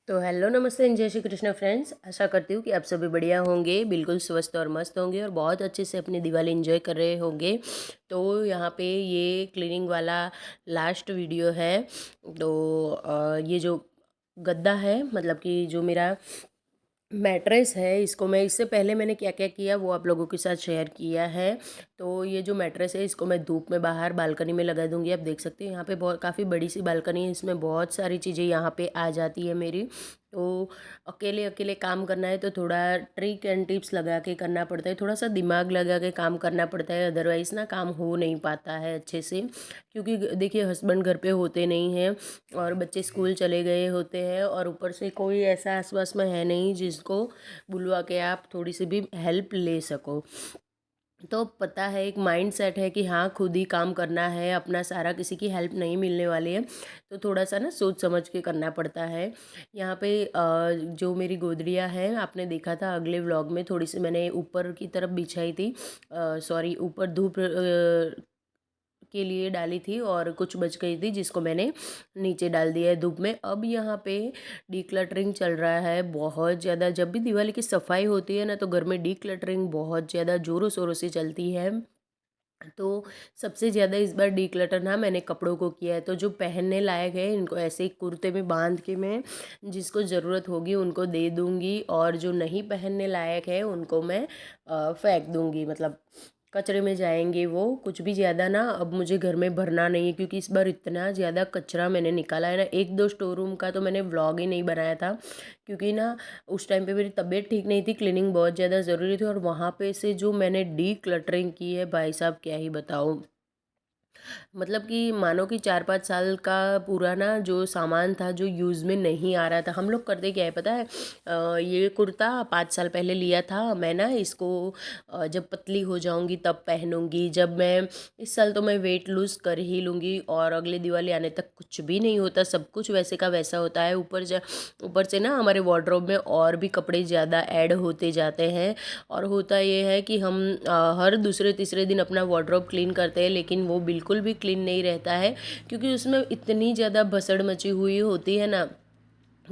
तो हेलो नमस्ते एंड जय श्री कृष्ण फ्रेंड्स। आशा करती हूँ कि आप सभी बढ़िया होंगे, बिल्कुल स्वस्थ और मस्त होंगे और बहुत अच्छे से अपनी दिवाली एंजॉय कर रहे होंगे। तो यहाँ पे ये क्लीनिंग वाला लास्ट वीडियो है। तो ये जो गद्दा है, मतलब कि जो मेरा मैट्रेस है, इसको मैं इससे पहले मैंने क्या क्या किया वो आप लोगों के साथ शेयर किया है। तो ये जो मैट्रेस है इसको मैं धूप में बाहर बालकनी में लगा दूंगी। आप देख सकते हैं यहाँ पे बहुत काफ़ी बड़ी सी बालकनी है, इसमें बहुत सारी चीज़ें यहाँ पे आ जाती है मेरी। तो अकेले अकेले काम करना है तो थोड़ा ट्रिक एंड टिप्स लगा के करना पड़ता है, थोड़ा सा दिमाग लगा के काम करना पड़ता है, अदरवाइज़ ना काम हो नहीं पाता है अच्छे से। क्योंकि देखिए हस्बैंड घर पे होते नहीं हैं और बच्चे स्कूल चले गए होते हैं और ऊपर से कोई ऐसा आसपास में है नहीं जिसको बुलवा के आप थोड़ी सी भी हेल्प ले सको। तो पता है, एक माइंड सेट है कि हाँ खुद ही काम करना है अपना सारा, किसी की हेल्प नहीं मिलने वाली है। तो थोड़ा सा ना सोच समझ के करना पड़ता है। यहाँ पे जो मेरी गोदड़िया है आपने देखा था अगले व्लॉग में, थोड़ी सी मैंने ऊपर की तरफ बिछाई थी, सॉरी ऊपर धूप के लिए डाली थी और कुछ बच गई थी जिसको मैंने नीचे डाल दिया है धूप में। अब यहाँ पे डीक्लटरिंग चल रहा है बहुत ज़्यादा। जब भी दिवाली की सफाई होती है ना तो घर में डीक्लटरिंग बहुत ज़्यादा ज़ोरों शोरों से चलती है। तो सबसे ज़्यादा इस बार डीक्लटर ना मैंने कपड़ों को किया है। तो जो पहनने लायक है इनको ऐसे ही कुर्ते में बांध के मैं जिसको ज़रूरत होगी उनको दे दूँगी, और जो नहीं पहनने लायक है उनको मैं फेंक दूँगी, मतलब कचरे में जाएंगे वो। कुछ भी ज़्यादा ना अब मुझे घर में भरना नहीं है, क्योंकि इस बार इतना ज़्यादा कचरा मैंने निकाला है ना। एक दो स्टोर रूम का तो मैंने व्लॉग ही नहीं बनाया था, क्योंकि ना उस टाइम पे मेरी तबीयत ठीक नहीं थी, क्लीनिंग बहुत ज़्यादा ज़रूरी थी। और वहाँ पे से जो मैंने डी क्लटरिंग की है भाई साहब क्या ही बताऊँ। मतलब कि मानो कि 4-5 साल का पुराना जो सामान था जो यूज़ में नहीं आ रहा था। हम लोग करते क्या है पता है, ये कुर्ता 5 साल पहले लिया था मैं ना, इसको जब पतली हो जाऊंगी तब पहनूंगी। जब मैं इस साल तो मैं वेट लूज़ कर ही लूँगी और अगले दिवाली आने तक कुछ भी नहीं होता, सब कुछ वैसे का वैसा होता है। ऊपर से ना हमारे वार्डरोब में और भी कपड़े ज़्यादा ऐड होते जाते हैं। और होता ये है कि हम हर दूसरे तीसरे दिन अपना वार्डरोब क्लीन करते हैं, लेकिन वो बिल्कुल भी क्लीन नहीं रहता है, क्योंकि उसमें इतनी ज़्यादा भसड़ मची हुई होती है ना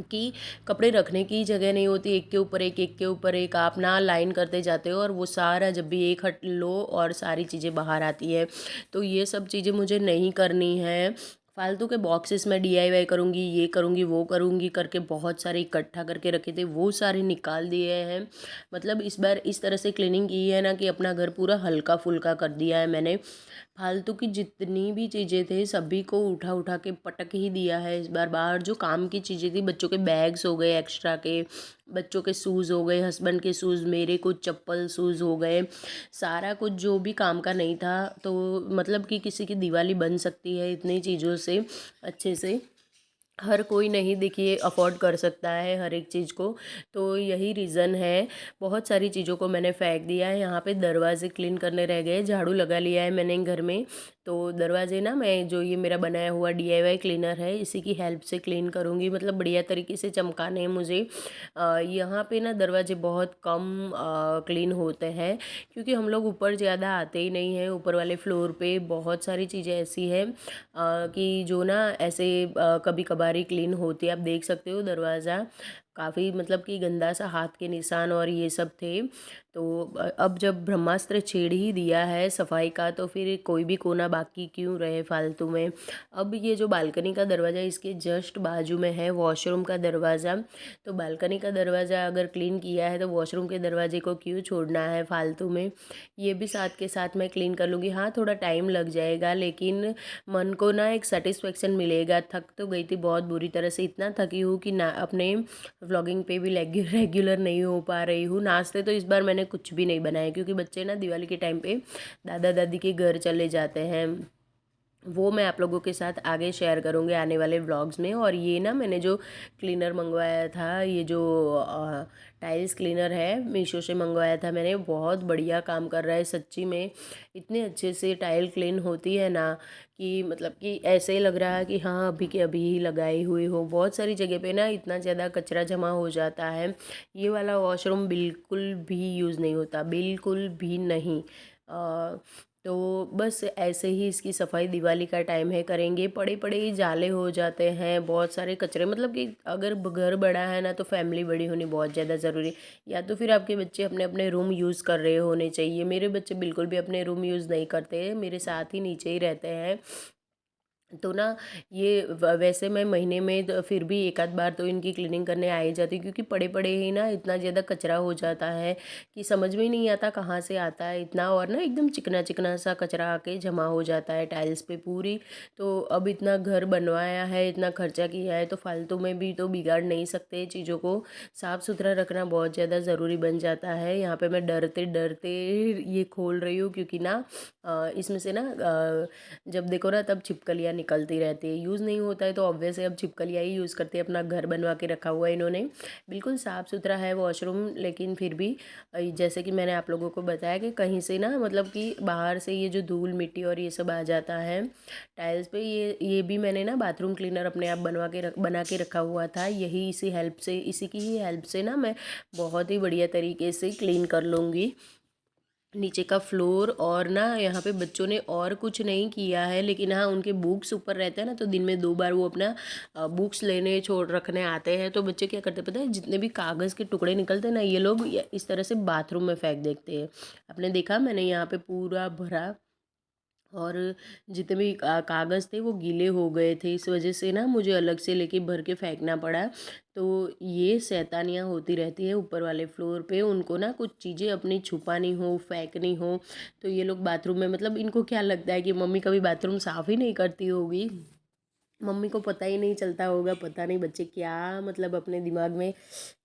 कि कपड़े रखने की जगह नहीं होती। एक के ऊपर एक, एक के ऊपर एक आप ना लाइन करते जाते हो और वो सारा जब भी एक हट लो और सारी चीज़ें बाहर आती है। तो ये सब चीज़ें मुझे नहीं करनी है। फालतू के बॉक्सेस में डीआईवाई करूँगी, ये करूँगी वो करूँगी करके बहुत सारे इकट्ठा करके रखे थे, वो सारे निकाल दिए हैं। मतलब इस बार इस तरह से क्लीनिंग की है ना कि अपना घर पूरा हल्का फुल्का कर दिया है मैंने। फालतू की जितनी भी चीज़ें थे सभी को उठा उठा के पटक ही दिया है इस बार बाहर। जो काम की चीज़ें थी, बच्चों के बैग्स हो गए एक्स्ट्रा के, बच्चों के शूज़ हो गए, हस्बैंड के शूज़, मेरे कुछ चप्पल शूज़ हो गए, सारा कुछ जो भी काम का नहीं था। तो मतलब कि किसी की दिवाली बन सकती है इतनी चीज़ों से अच्छे से, हर कोई नहीं देखिए अफोर्ड कर सकता है हर एक चीज़ को। तो यही रीज़न है। बहुत सारी चीज़ों को मैंने फेंक दिया है। यहाँ पे दरवाजे क्लीन करने रह गए, झाड़ू लगा लिया है मैंने घर में। तो दरवाजे ना मैं जो ये मेरा बनाया हुआ डीआईवाई क्लीनर है इसी की हेल्प से क्लीन करूँगी, मतलब बढ़िया तरीके से चमकाने हैं मुझे। यहाँ पे ना दरवाजे बहुत कम क्लीन होते हैं, क्योंकि हम लोग ऊपर ज़्यादा आते ही नहीं हैं। ऊपर वाले फ्लोर पे बहुत सारी चीज़ें ऐसी हैं कि जो ना ऐसे कभी कभार ही क्लीन होती है। आप देख सकते हो दरवाज़ा काफ़ी मतलब कि गंदा सा हाथ के निशान और ये सब थे। तो अब जब ब्रह्मास्त्र छेड़ ही दिया है सफाई का तो फिर कोई भी कोना बाकी क्यों रहे फालतू में। अब ये जो बालकनी का दरवाज़ा इसके जस्ट बाजू में है वॉशरूम का दरवाज़ा। तो बालकनी का दरवाज़ा अगर क्लीन किया है तो वॉशरूम के दरवाजे को क्यों छोड़ना है फालतू में। ये भी साथ के साथ मैं क्लीन कर लूँगी। हाँ थोड़ा टाइम लग जाएगा, लेकिन मन को ना एक सेटिस्फेक्शन मिलेगा। थक तो गई थी बहुत बुरी तरह से, इतना थकी हूँ कि ना अपने व्लॉगिंग पे भी रेगुलर नहीं हो पा रही हूँ। नाश्ते तो इस बार मैंने कुछ भी नहीं बनाया, क्योंकि बच्चे ना दिवाली के टाइम पे दादा दादी के घर चले जाते हैं। वो मैं आप लोगों के साथ आगे शेयर करूँगी आने वाले व्लॉग्स में। और ये ना मैंने जो क्लीनर मंगवाया था, ये जो टाइल्स क्लीनर है मीशो से मंगवाया था मैंने, बहुत बढ़िया काम कर रहा है सच्ची में। इतने अच्छे से टाइल क्लीन होती है ना कि मतलब कि ऐसे ही लग रहा है कि हाँ अभी के अभी ही लगाई हुई हो। बहुत सारी जगह पे ना इतना ज़्यादा कचरा जमा हो जाता है। ये वाला वॉशरूम बिल्कुल भी यूज़ नहीं होता, बिल्कुल भी नहीं। तो बस ऐसे ही इसकी सफाई दिवाली का टाइम है करेंगे। पड़े पड़े ही जाले हो जाते हैं, बहुत सारे कचरे, मतलब कि अगर घर बड़ा है ना तो फैमिली बड़ी होनी बहुत ज़्यादा ज़रूरी। या तो फिर आपके बच्चे अपने अपने रूम यूज़ कर रहे होने चाहिए। मेरे बच्चे बिल्कुल भी अपने रूम यूज़ नहीं करते, मेरे साथ ही नीचे ही रहते हैं। तो ना ये वैसे मैं महीने में तो फिर भी एक आध बार तो इनकी क्लीनिंग करने आ ही जाती हूँ, क्योंकि पड़े पड़े ही ना इतना ज़्यादा कचरा हो जाता है कि समझ में ही नहीं आता कहाँ से आता है इतना। और ना एकदम चिकना चिकना सा कचरा आके जमा हो जाता है टाइल्स पे पूरी। तो अब इतना घर बनवाया है, इतना खर्चा किया है, तो फालतू में भी तो बिगाड़ नहीं सकते। चीज़ों को साफ़ सुथरा रखना बहुत ज़्यादा ज़रूरी बन जाता है। यहाँ पे मैं डरते डरते ये खोल रही हूँ, क्योंकि ना इसमें से ना जब देखो ना तब छिपकलियाँ निकलती रहती है। यूज़ नहीं होता है तो ऑब्वियस है अब छिपकलियाँ ही यूज़ करती है। अपना घर बनवा के रखा हुआ है इन्होंने, बिल्कुल साफ़ सुथरा है वॉशरूम, लेकिन फिर भी जैसे कि मैंने आप लोगों को बताया कि कहीं से ना, मतलब कि बाहर से ये जो धूल मिट्टी और ये सब आ जाता है टाइल्स पे, ये भी मैंने ना बाथरूम क्लीनर अपने आप बना के रखा हुआ था। यही इसी की ही हेल्प से ना मैं बहुत ही बढ़िया तरीके से क्लीन कर लूँगी नीचे का फ्लोर। और ना यहाँ पे बच्चों ने और कुछ नहीं किया है, लेकिन हाँ उनके बुक्स ऊपर रहते हैं ना, तो दिन में 2 बार वो अपना बुक्स लेने छोड़ रखने आते हैं। तो बच्चे क्या करते हैं पता है, जितने भी कागज़ के टुकड़े निकलते हैं ना, ये लोग इस तरह से बाथरूम में फेंक देते हैं। आपने देखा, मैंने यहाँ पे पूरा भरा, और जितने भी कागज़ थे वो गीले हो गए थे, इस वजह से ना मुझे अलग से लेके भर के फेंकना पड़ा। तो ये शैतानियाँ होती रहती है ऊपर वाले फ्लोर पे। उनको ना कुछ चीज़ें अपनी छुपानी हो, फेंकनी हो, तो ये लोग बाथरूम में, मतलब इनको क्या लगता है कि मम्मी कभी बाथरूम साफ़ ही नहीं करती होगी, मम्मी को पता ही नहीं चलता होगा। पता नहीं बच्चे क्या, मतलब अपने दिमाग में,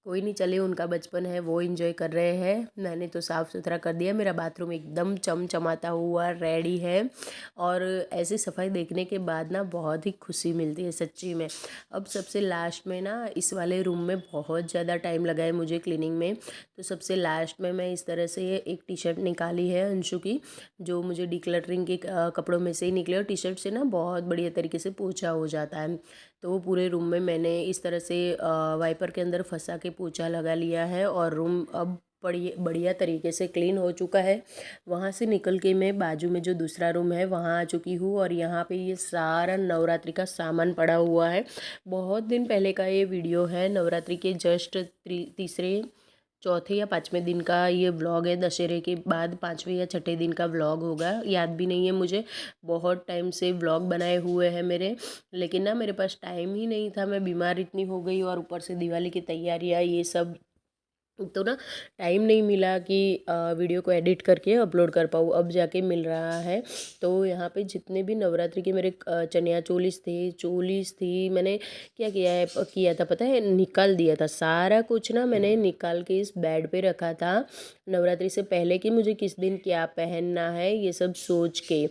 कोई नहीं, चले उनका बचपन है, वो एंजॉय कर रहे हैं। मैंने तो साफ़ सुथरा कर दिया, मेरा बाथरूम एकदम चमचमाता हुआ रेडी है। और ऐसी सफाई देखने के बाद ना बहुत ही खुशी मिलती है सच्ची में। अब सबसे लास्ट में ना, इस वाले रूम में बहुत ज़्यादा टाइम लगा है मुझे क्लीनिंग में, तो सबसे लास्ट में मैं इस तरह से एक टी शर्ट निकाली है अंशु की, जो मुझे डिक्लटरिंग के कपड़ों में से ही निकले। और टी शर्ट से ना बहुत बढ़िया तरीके से पोंछा हो जाता है। तो वो पूरे रूम में मैंने इस तरह से वाइपर के अंदर फंसा के पोंछा लगा लिया है, और रूम अब बढ़िया बढ़िया तरीके से क्लीन हो चुका है। वहाँ से निकल के मैं बाजू में जो दूसरा रूम है वहाँ आ चुकी हूँ, और यहाँ पे ये सारा नवरात्रि का सामान पड़ा हुआ है। बहुत दिन पहले का ये वीडियो है, नवरात्रि के जस्ट तीसरे चौथे या पाँचवें दिन का ये व्लॉग है। दशहरे के बाद पाँचवें या छठे दिन का व्लॉग होगा, याद भी नहीं है मुझे। बहुत टाइम से व्लॉग बनाए हुए हैं मेरे, लेकिन ना मेरे पास टाइम ही नहीं था। मैं बीमार इतनी हो गई, और ऊपर से दिवाली की तैयारियाँ ये सब, तो ना टाइम नहीं मिला कि वीडियो को एडिट करके अपलोड कर पाऊँ। अब जाके मिल रहा है। तो यहाँ पे जितने भी नवरात्रि के मेरे चनिया चोलीस थी, मैंने क्या किया था पता है, निकाल दिया था सारा कुछ ना। मैंने निकाल के इस बेड पे रखा था नवरात्रि से पहले, कि मुझे किस दिन क्या पहनना है ये सब सोच के।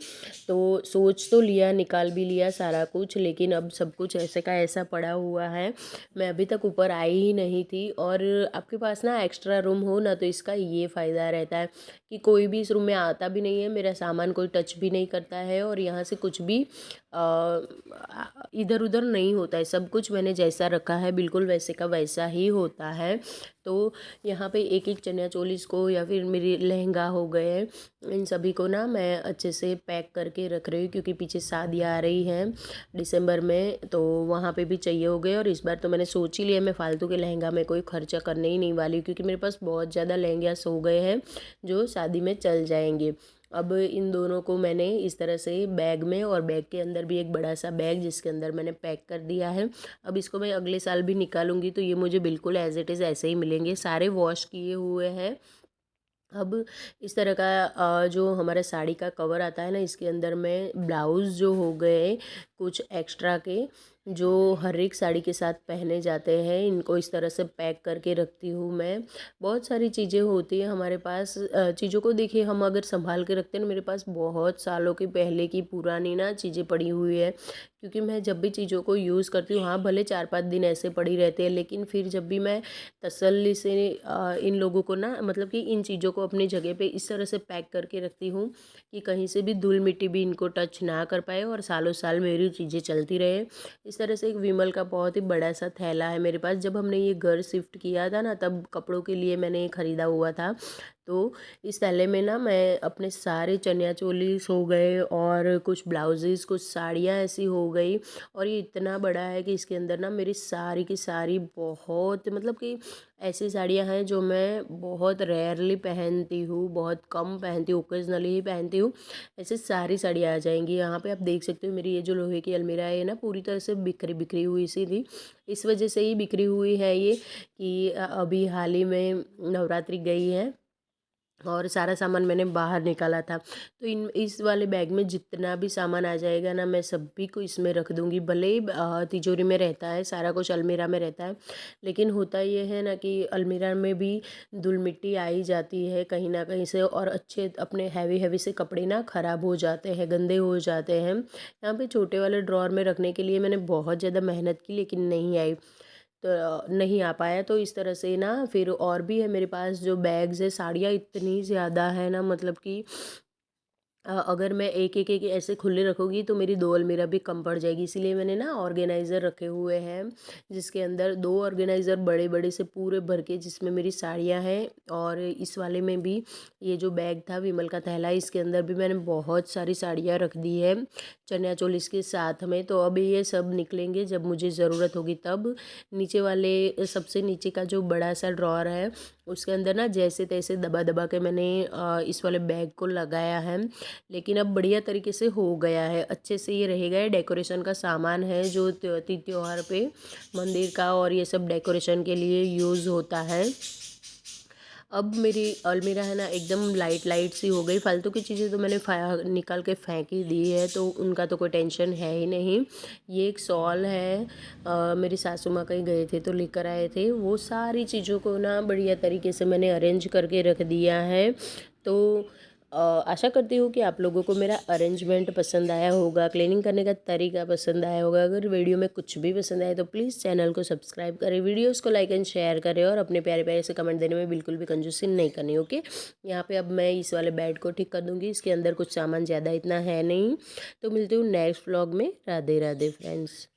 तो सोच तो लिया, निकाल भी लिया सारा कुछ, लेकिन अब सब कुछ ऐसे का ऐसा पड़ा हुआ है। मैं अभी तक ऊपर आई ही नहीं थी। और आपके पास ना एक्स्ट्रा रूम हो ना, तो इसका ये फ़ायदा रहता है कि कोई भी इस रूम में आता भी नहीं है, मेरा सामान कोई टच भी नहीं करता है, और यहाँ से कुछ भी इधर उधर नहीं होता है। सब कुछ मैंने जैसा रखा है बिल्कुल वैसे का वैसा ही होता है। तो यहाँ पे एक एक चनिया चोलीस को, या फिर मेरी लहंगा हो गए, इन सभी को ना मैं अच्छे से पैक करके रख रही हूँ, क्योंकि पीछे शादी आ रही है दिसंबर में, तो वहाँ पे भी चाहिए हो गए। और इस बार तो मैंने सोच ही लिया, मैं फालतू के लहंगा में कोई खर्चा करने ही नहीं वाली हूँ, क्योंकि मेरे पास बहुत ज़्यादा लहंगास हो गए हैं जो शादी में चल जाएंगे। अब इन दोनों को मैंने इस तरह से बैग में, और बैग के अंदर भी एक बड़ा सा बैग जिसके अंदर मैंने पैक कर दिया है। अब इसको मैं अगले साल भी निकालूंगी तो ये मुझे बिल्कुल एज इट इज़ ऐसे ही मिलेंगे, सारे वॉश किए हुए हैं। अब इस तरह का जो हमारा साड़ी का कवर आता है ना, इसके अंदर में ब्लाउज़ जो हो गए कुछ एक्स्ट्रा के, जो हर एक साड़ी के साथ पहने जाते हैं, इनको इस तरह से पैक करके रखती हूँ मैं। बहुत सारी चीज़ें होती हैं हमारे पास, चीज़ों को देखिए हम अगर संभाल के रखते हैं ना, मेरे पास बहुत सालों की पहले की पुरानी ना चीज़ें पड़ी हुई है, क्योंकि मैं जब भी चीज़ों को यूज़ करती हूँ, हाँ भले 4-5 दिन ऐसे पड़ी रहते हैं, लेकिन फिर जब भी मैं तसल्ली से इन लोगों को ना, मतलब कि इन चीज़ों को अपनी जगह पे इस तरह से पैक करके रखती हूँ कि कहीं से भी धूल मिट्टी भी इनको टच ना कर पाए, और सालों साल मेरी चीज़ें चलती रहे। इस तरह से एक विमल का बहुत ही बड़ा सा थैला है मेरे पास। जब हमने ये घर शिफ्ट किया था ना, तब कपड़ों के लिए मैंने ये ख़रीदा हुआ था। तो इस थैले में ना मैं अपने सारे चनिया चोली हो गए और कुछ ब्लाउजेज़, कुछ साड़ियाँ ऐसी हो गई, और ये इतना बड़ा है कि इसके अंदर ना मेरी सारी की सारी बहुत मतलब कि ऐसी साड़ियाँ हैं जो मैं बहुत रेयरली पहनती हूँ, बहुत कम पहनती हूँ, ओकेजनली ही पहनती हूँ। ऐसे सारी साड़ियाँ आ जाएंगी। यहाँ पे आप देख सकते हो मेरी ये जो लोहे की अलमीरा है ना पूरी तरह से बिखरी बिखरी हुई सी थी। इस वजह से ही बिखरी हुई है ये कि अभी हाल ही में नवरात्रि गई है और सारा सामान मैंने बाहर निकाला था। तो इन इस वाले बैग में जितना भी सामान आ जाएगा ना मैं सभी को इसमें रख दूँगी। भले ही तिजोरी में रहता है, सारा कुछ अलमीरा में रहता है, लेकिन होता ये है ना कि अलमीरा में भी धूल मिट्टी आ ही जाती है कहीं न कहीं से, और अच्छे अपने हैवी हैवी से कपड़े ना ख़राब हो जाते हैं, गंदे हो जाते हैं। यहाँ पे छोटे वाले ड्रॉअर में रखने के लिए मैंने बहुत ज़्यादा मेहनत की, लेकिन नहीं आई। तो नहीं आ पाया। तो इस तरह से ना फिर और भी है मेरे पास जो बैग्स है, साड़ियाँ इतनी ज़्यादा है ना, मतलब कि अगर मैं एक ऐसे खुले रखूँगी तो मेरी 2 अलमीरा भी कम पड़ जाएगी। इसीलिए मैंने ना ऑर्गेनाइज़र रखे हुए हैं, जिसके अंदर 2 ऑर्गेनाइज़र बड़े-बड़े से पूरे भर के, जिसमें मेरी साड़ियाँ हैं, और इस वाले में भी ये जो बैग था विमल का थैला, इसके अंदर भी मैंने बहुत सारी साड़ियाँ रख दी है चनिया चोली इसके साथ में। तो अभी ये सब निकलेंगे जब मुझे ज़रूरत होगी तब। नीचे वाले सबसे नीचे का जो बड़ा-सा ड्रॉअर है, उसके अंदर ना जैसे-तैसे दबा-दबा के मैंने इस वाले बैग को लगाया है। लेकिन अब बढ़िया तरीके से हो गया है, अच्छे से ये रहेगा। ये डेकोरेशन का सामान है जो त्योहार पे मंदिर का और ये सब डेकोरेशन के लिए यूज़ होता है। अब मेरी अलमीरा है ना एकदम लाइट लाइट सी हो गई। फालतू की चीज़ें तो मैंने निकाल के फेंक ही दी है, तो उनका तो कोई टेंशन है ही नहीं। ये एक शॉल है, मेरी सासू माँ कहीं गए थे तो लेकर आए थे। वो सारी चीज़ों को ना बढ़िया तरीके से मैंने अरेंज करके रख दिया है। तो आशा करती हूँ कि आप लोगों को मेरा अरेंजमेंट पसंद आया होगा, क्लीनिंग करने का तरीका पसंद आया होगा। अगर वीडियो में कुछ भी पसंद आए तो प्लीज़ चैनल को सब्सक्राइब करें, वीडियोस को लाइक एंड शेयर करें, और अपने प्यारे प्यारे से कमेंट देने में बिल्कुल भी कंजूसी नहीं करनी, ओके। यहाँ पे अब मैं इस वाले बेड को ठीक कर दूँगी। इसके अंदर कुछ सामान ज़्यादा इतना है नहीं। तो मिलती हूँ नेक्स्ट व्लॉग में। राधे राधे फ्रेंड्स।